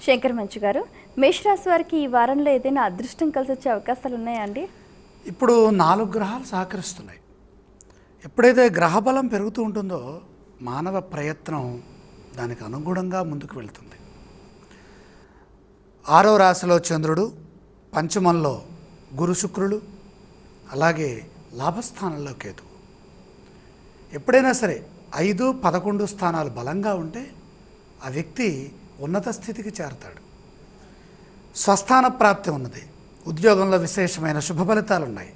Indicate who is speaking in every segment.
Speaker 1: శంకర్ మంచు గారు, మేషరాశి వారికి ఈ వారంలో ఏదైనా అదృష్టం కలిసి వచ్చే అవకాశాలు ఉన్నాయా అండి?
Speaker 2: ఇప్పుడు 4 గ్రహాలు సహకరిస్తున్నాయి. ఎప్పుడైతే గ్రహబలం పెరుగుతూ ఉంటుందో మానవ ప్రయత్నం దానికి అనుగుణంగా ముందుకు వెళ్తుంది. 6వ రాశిలో చంద్రుడు, పంచమంలో గురు శుక్రులు, అలాగే లాభస్థానంలో కేతువు. ఎప్పుడైనా సరే 5, 11 స్థానాలు బలంగా ఉంటే ఆ వ్యక్తి ఉన్నత స్థితికి చేరతాడు. స్వస్థాన ప్రాప్తి ఉన్నది. ఉద్యోగంలో విశేషమైన శుభ ఫలితాలు ఉన్నాయి.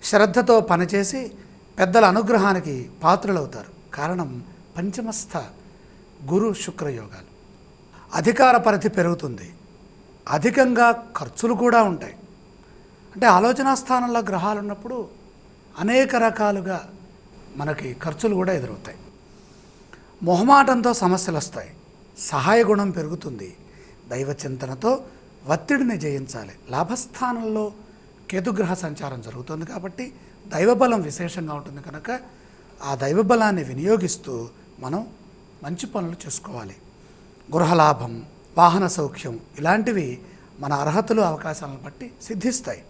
Speaker 2: శ్రద్ధతో పనిచేసి పెద్దల అనుగ్రహానికి పాత్రులవుతారు. కారణం పంచమస్థ గురు శుక్ర యోగాలు. అధికార పరిధి పెరుగుతుంది. అధికంగా ఖర్చులు కూడా ఉంటాయి. అంటే ఆలోచనా స్థానంలో గ్రహాలు ఉన్నప్పుడు అనేక రకాలుగా మనకి ఖర్చులు కూడా ఎదురవుతాయి. మొహమాటంతో సమస్యలు వస్తాయి. సహాయ గుణం పెరుగుతుంది. దైవ చింతనతో ఒత్తిడిని జయించాలి. లాభస్థానంలో కేతుగ్రహ సంచారం జరుగుతుంది కాబట్టి దైవబలం విశేషంగా ఉంటుంది కనుక ఆ దైవబలాన్ని వినియోగిస్తూ మనం మంచి పనులు చేసుకోవాలి. గృహలాభం, వాహన సౌఖ్యం ఇలాంటివి మన అర్హతలు అవకాశాలను బట్టి సిద్ధిస్తాయి.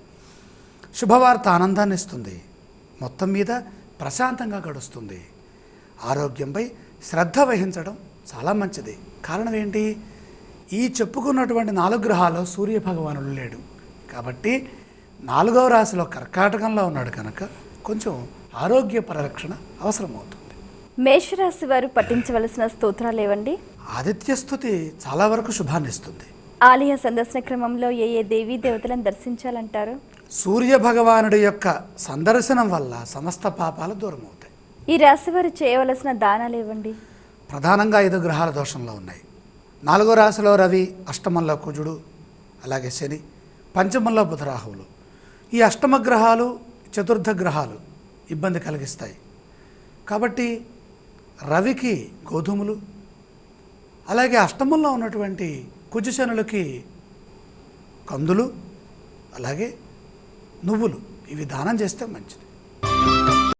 Speaker 2: శుభవార్త ఆనందాన్ని ఇస్తుంది. మొత్తం మీద ప్రశాంతంగా గడుస్తుంది. ఆరోగ్యంపై శ్రద్ధ వహించడం చాలా మంచిది. కారణం ఏంటి? ఈ చెప్పుకున్నటువంటి 4 గ్రహాల్లో సూర్య భగవానుడు లేడు కాబట్టి 4వ రాశిలో కర్కాటకంలో ఉన్నాడు కనుక కొంచెం ఆరోగ్య పరిరక్షణ అవసరమవుతుంది.
Speaker 1: మేషరాశి వారు పఠించవలసిన స్తోత్రాలు ఏవండి?
Speaker 2: ఆదిత్య స్తుతి చాలా వరకు శుభాన్ని ఇస్తుంది.
Speaker 1: ఆలయ సందర్శన క్రమంలో ఏ దేవీ దేవతలను దర్శించాలంటారు?
Speaker 2: సూర్య భగవానుడి యొక్క సందర్శనం వల్ల సమస్త పాపాలు దూరం అవుతాయి.
Speaker 1: ఈ రాశి వారు చేయవలసిన దానాలు ఏవండి?
Speaker 2: ప్రధానంగా 5 గ్రహాల దోషంలో ఉన్నాయి. 4వ రాశిలో రవి, అష్టమంలో కుజుడు, అలాగే శని, పంచమంలో బుధరాహువులు. ఈ అష్టమ గ్రహాలు, చతుర్థ గ్రహాలు ఇబ్బంది కలిగిస్తాయి. కాబట్టి రవికి గోధుమలు, అలాగే అష్టమంలో ఉన్నటువంటి కుజశనులకి కందులు, అలాగే నువ్వులు ఇవి దానం చేస్తే మంచిది.